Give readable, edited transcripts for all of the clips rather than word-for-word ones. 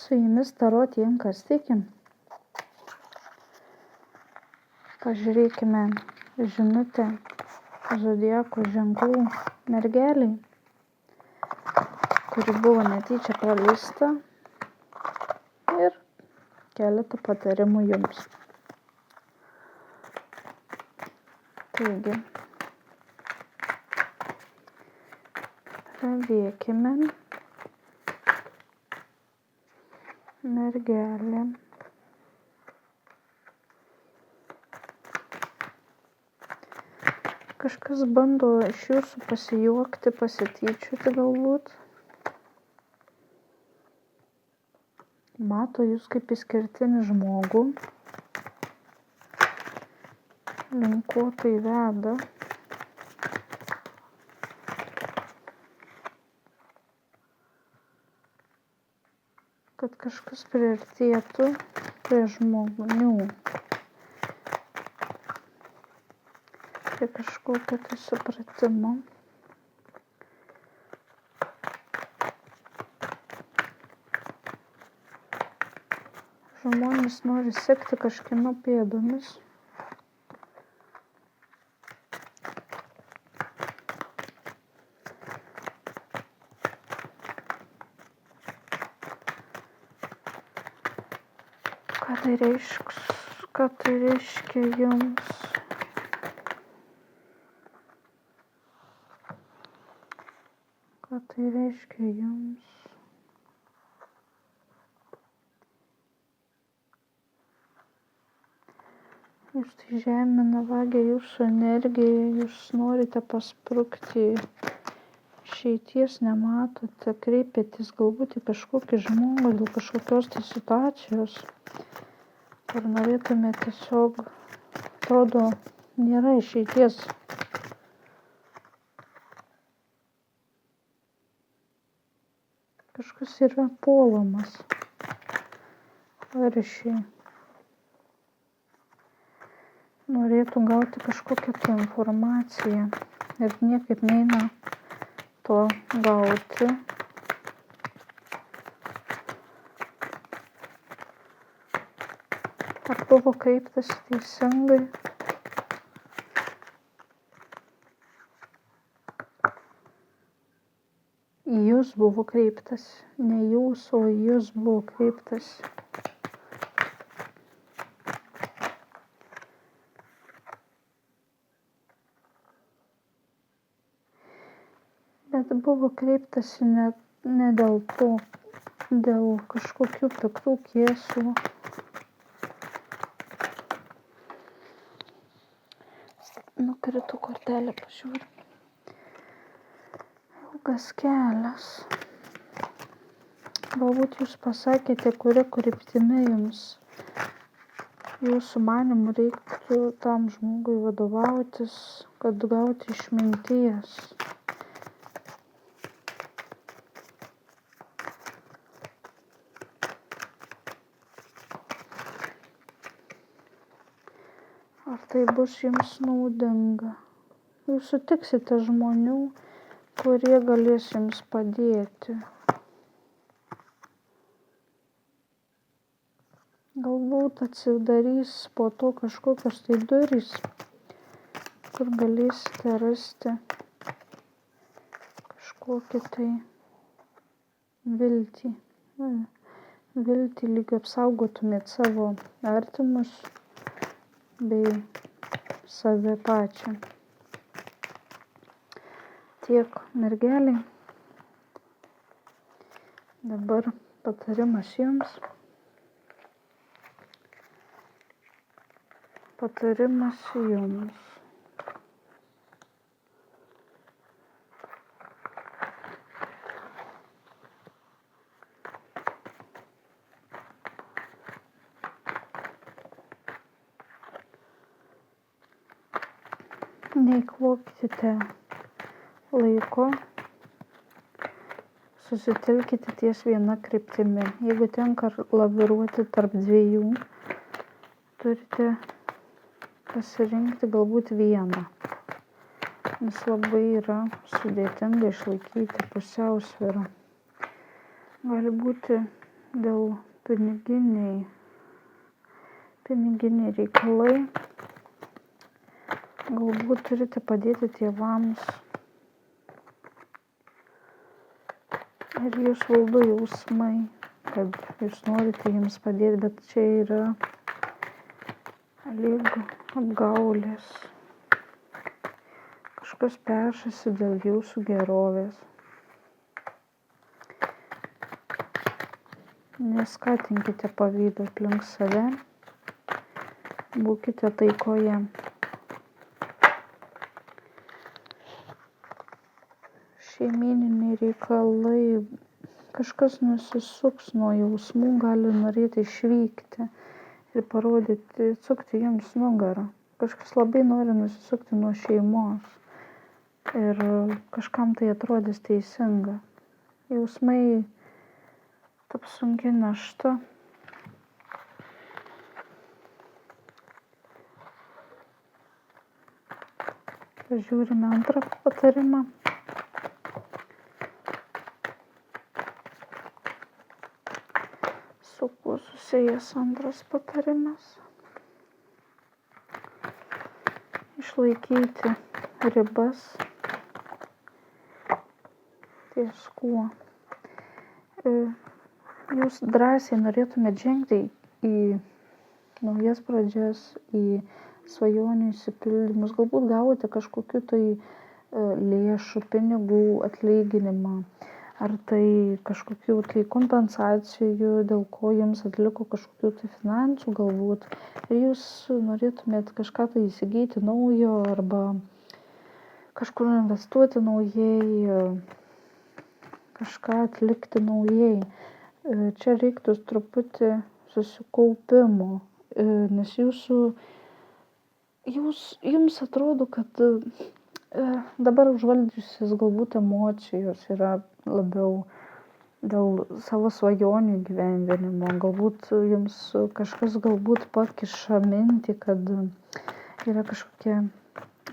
Su jumis Tarot Inkas tikim. Pažiūrėkime žinutę zodiako ženklų mergeliai, kuri buvo netyčia praleista, ir keletą patarimų jums. Taigi, pradėkime. Mergelė. Kažkas bando iš jūsų pasijuokti, pasityčioti galbūt. Mato jūs kaip išskirtinį žmogų. Link ko tai veda. Kad kažkas priartėtų prie žmonių. Prie kažkokio tai supratimo. Žmonės nori sekti kažkieno pėdomis. Ką tai reiškia jums? Ką tai reiškia jums? Jūs tai žemina, vagia jūsų energiją, jūs norite pasprukti, išeities nematote, kreipiatės galbūt į kažkokį žmogų dėl kažkokios tai situacijos. Ar norėtume tiesiog, atrodo, nėra išeities. Kažkas yra puolamas. Aršiai. Norėtų gauti kažkokią tai informaciją ir niekaip neina to gauti. Ar buvo kreiptas teisingai? Į jūs buvo kreiptas, ne jūs, o į jūs buvo kreiptas. Bet buvo kreiptas ne dėl to, dėl kažkokių piktų kėslų. Nukrito kortelę, pažiūrėjau. Ilgas kelias. Galbūt jūs pasakėte, kuria kryptimi jums jūsų manymu reiktų tam žmogui vadovautis, kad gauti išminties. Ar tai bus jums naudinga? Jūs sutiksite žmonių, kurie galės jums padėti. Galbūt atsidarys po to kažkokios tai durys, kur galėsite rasti kažkokį tai viltį. Viltį, lyg apsaugotumėt savo artimus bei save pačią. Tiek mergeliai. Dabar patarimas jums. Patarimas jums. Neeikvokite laiko, susitelkite ties viena kryptimi. Jeigu tenka laviruoti tarp dviejų, turite pasirinkti galbūt vieną, nes labai yra sudėtinga išlaikyti pusiausvyrą. Gali būti dėl piniginiai reikalai. Galbūt turite padėti tėvams ir jūs valdo jausmai, kad jūs norite jiems padėti, bet čia yra lyg apgaulės. Kažkas peršasi dėl jūsų gerovės. Neskatinkite pavydo aplink save, būkite taikoje. Šeimyniniai reikalai, kažkas nusisuks nuo jausmų, gali norėti išvykti ir parodyti, atsukti jums nugarą. Kažkas labai nori nusisukti nuo šeimos ir kažkam tai atrodys teisinga. Jausmai taps sunki našta. Pažiūrime antrą patarimą. Su kuo susijęs antras patarimas? Išlaikyti ribas ties kuo. Jūs drąsiai norėtumėte žengti į naujas pradžias, į svajonių išsipildymus. Galbūt gavote kažkokiu tai lėšų, pinigų atlyginimą, ar tai kažkokių tai kompensacijų, dėl ko jums atliko kažkokių tai finansų galbūt. Ir jūs norėtumėt kažką tai įsigyti naujo arba kažkur investuoti naujai, kažką atlikti naujai. Čia reiktų truputį susikaupimo, nes jums atrodo, kad dabar užvaldžiusios galbūt emocijos yra labiau dėl savo svajonių gyvendinimo. Galbūt jums kažkas pakiša mintį, kad yra kažkokia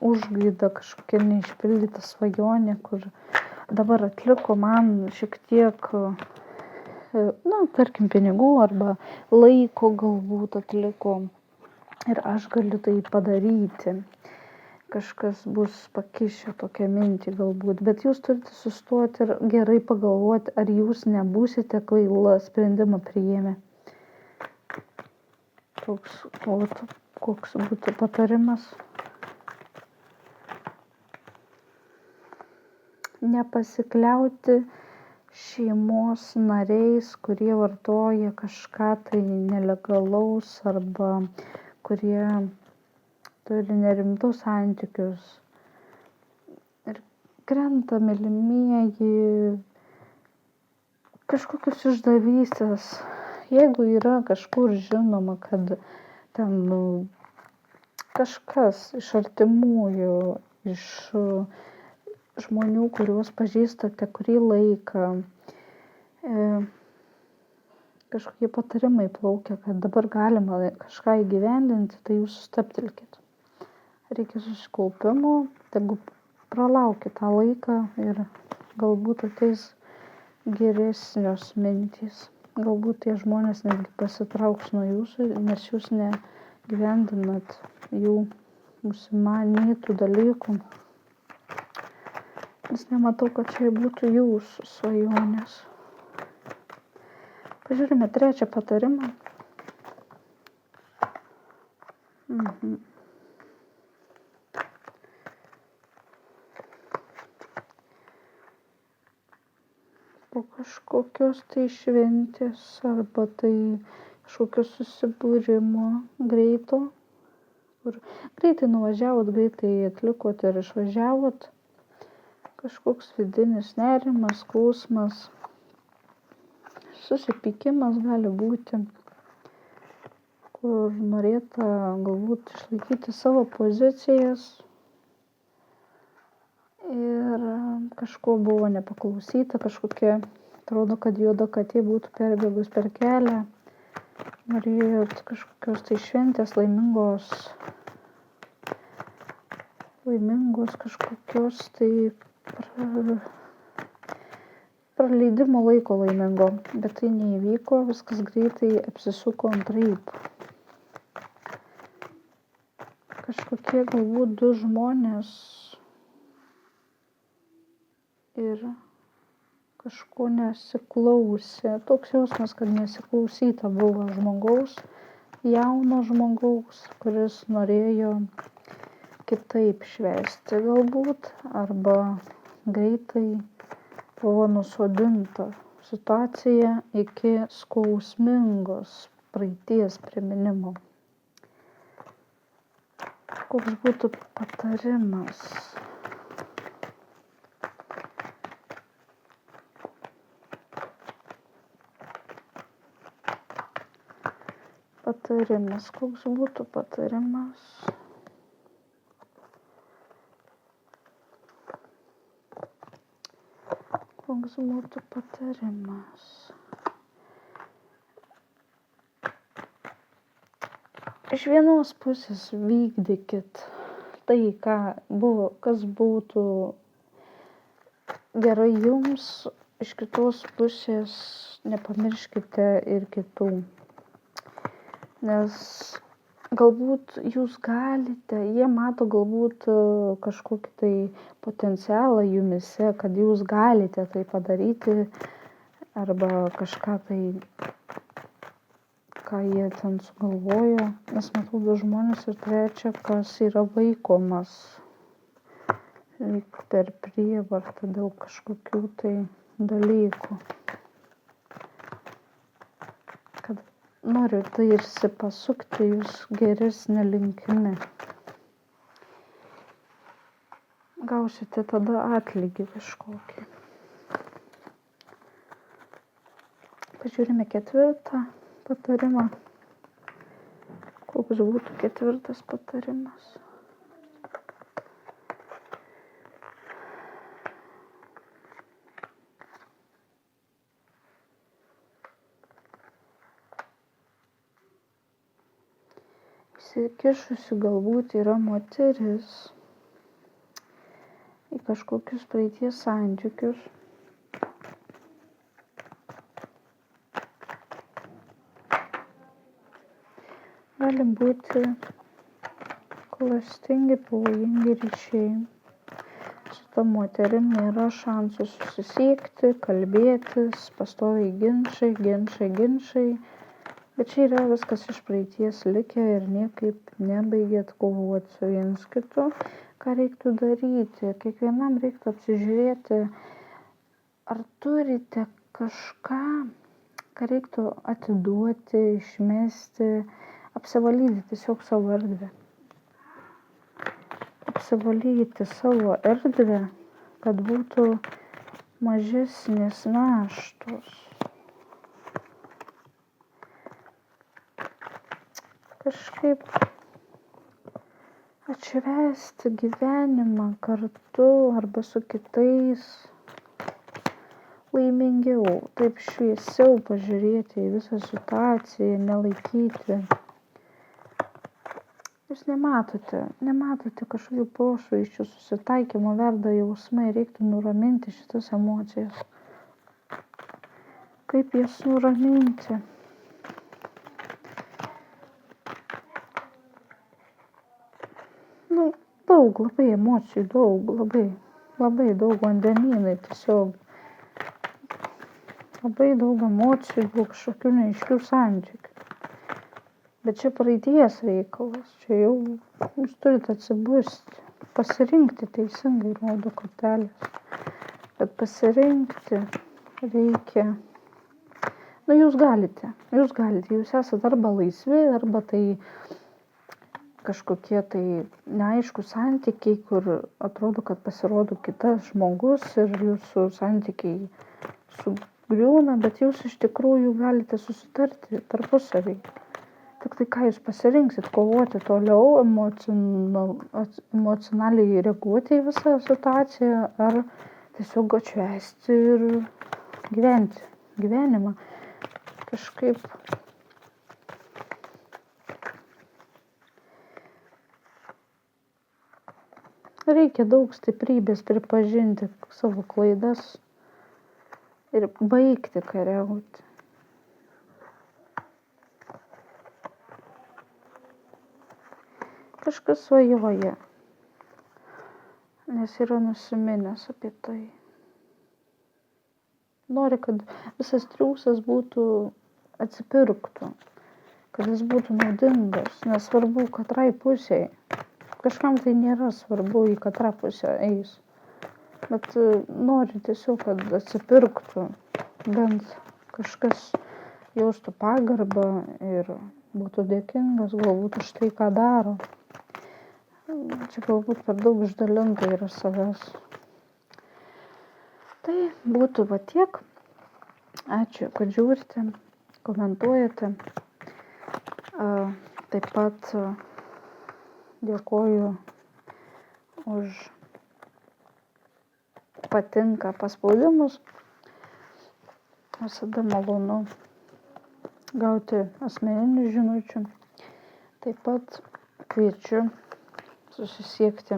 užgaida, kažkokia neišpildyta svajonė, kur dabar atliko man šiek tiek, tarkim, pinigų arba laiko galbūt atliko ir aš galiu tai padaryti. Kažkas bus pakišę tokią mintį galbūt, bet jūs turite sustoti ir gerai pagalvoti, ar jūs nebūsite kvailą sprendimą priėmę. Koks būtų patarimas? Nepasikliauti šeimos nariais, kurie vartoja kažką tai nelegalaus arba kurie turi nerimtus santykius. Ir krenta, mylimieji, kažkokius išdavystės. Jeigu yra kažkur žinoma, kad ten kažkas iš artimųjų, iš žmonių, kuriuos pažįstate kurį laiką, kažkokie patarimai plaukia, kad dabar galima kažką įgyvendinti, tai jūs stabtelkit. Reikia susikaupimo, tegu pralaukit tą laiką ir galbūt ateis geresnios mintys. Galbūt tie žmonės netgi pasitrauks nuo jūsų, nes jūs negyvendinat jų užsimanytų dalykų. Nes nematau, kad čia būtų jūsų svajonės. Pažiūrime trečią patarimą. Po kažkokios tai šventės arba tai kažkokio susibūrimo greito, kur greitai nuvažiavot, greitai atlikot ir išvažiavot. Kažkoks vidinis nerimas, skausmas, susipykimas gali būti, kur norėta galbūt išlaikyti savo pozicijas ir kažko buvo nepaklausyta, kažkokia, atrodo, kad juoda katė būtų perbėgus per kelią. Norėjot kažkokios tai šventės, laimingos kažkokios tai praleidimo laiko laimingo, bet tai neįvyko, viskas greitai apsisuko antraip. Kažkokie galbūt du žmonės ir kažko nesiklausė. Toks jausmas, kad nesiklausyta buvo žmogaus, jauno žmogaus, kuris norėjo kitaip švęsti galbūt, arba greitai buvo nusodinta situacija iki skausmingos praeities priminimo. Koks būtų patarimas? Koks būtų patarimas? Koks būtų patarimas? Iš vienos pusės vykdykit tai, kas būtų gerai jums, iš kitos pusės nepamirškite ir kitų. Nes galbūt jūs galite, jie mato galbūt kažkokį tai potencialą jumise, kad jūs galite tai padaryti, arba kažką tai, ką jie ten sugalvojo. Nes matau du žmonės ir trečia, kas yra vaikomas lyg per prievartą dėl kažkokių tai dalykų. Noriu tai pasukti jūs geresnė linkme. Gausite tada atlygį kažkokį. Pažiūrime 4. patarimą. Koks būtų 4. patarimas? Įsikišusi galbūt yra moteris į kažkokius praeities santykius. Gali būti klastingi, pavojingi ryšiai. Su ta moterim nėra šansų susisiekti, kalbėtis, pastoviai ginčai. Bet čia yra viskas iš praeities likę ir niekaip nebaigėt kovoti su viens kitu. Ką reiktų daryti? Kiekvienam reiktų apsižiūrėti, ar turite kažką, ką reiktų atiduoti, išmesti, apsivalyti tiesiog savo erdvę. Apsivalyti savo erdvę, kad būtų mažesnės naštos. Kažkaip atšvęsti gyvenimą kartu arba su kitais laimingiau, taip šviesiau pažiūrėti į visą situaciją, nelaikyti. Jūs nematote kažkokių prošvaisčių, susitaikymo, verda jausmai, reiktų nuraminti šitas emocijas. Kaip jas nuraminti? Daug, labai emocijų, labai daug vandenynai tiesiog. Labai daug emocijų, daug kažkokių neaiškių santykių. Bet čia praeities reikalas, čia jau jūs turite atsibusti, pasirinkti teisingai, rodo kortelės. Bet pasirinkti reikia. Jūs galite, jūs esate arba laisvi, arba tai kažkokie tai neaiškūs santykiai, kur atrodo, kad pasirodo kitas žmogus ir jūsų santykiai sugriūna, bet jūs iš tikrųjų galite susitarti tarpusavy. Tik tai ką jūs pasirinksit, kovoti toliau, emocionaliai reaguoti į visą situaciją, ar tiesiog atšvęsti ir gyventi gyvenimą. Kažkaip reikia daug stiprybės pripažinti savo klaidas ir baigti kariauti. Kažkas svajoja, nes yra nusiminęs apie tai. Nori, kad visas triūsas atsipirktų, kad jis būtų naudingas, nesvarbu katrai pusiai. Kažkam tai nėra svarbu, į katrą pusę eis, bet nori tiesiog, kad atsipirktų, bent kažkas jaustų pagarbą ir būtų dėkingas galbūt už tai, ką daro. Čia galbūt per daug išdalinta yra savęs. Tai būtų va tiek. Ačiū, kad žiūrite, komentuojate. Taip pat dėkoju už patinka paspaudimus. Visada malonu gauti asmeninių žinučių. Taip pat kviečiu susisiekti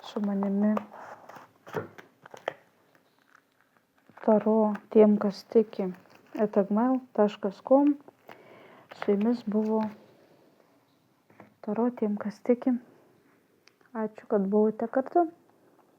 su manimi taro tiem, kas tiki @gmail.com. Su jumis buvo taro tiem, kas tiki. Ačiū, kad buvote kartu.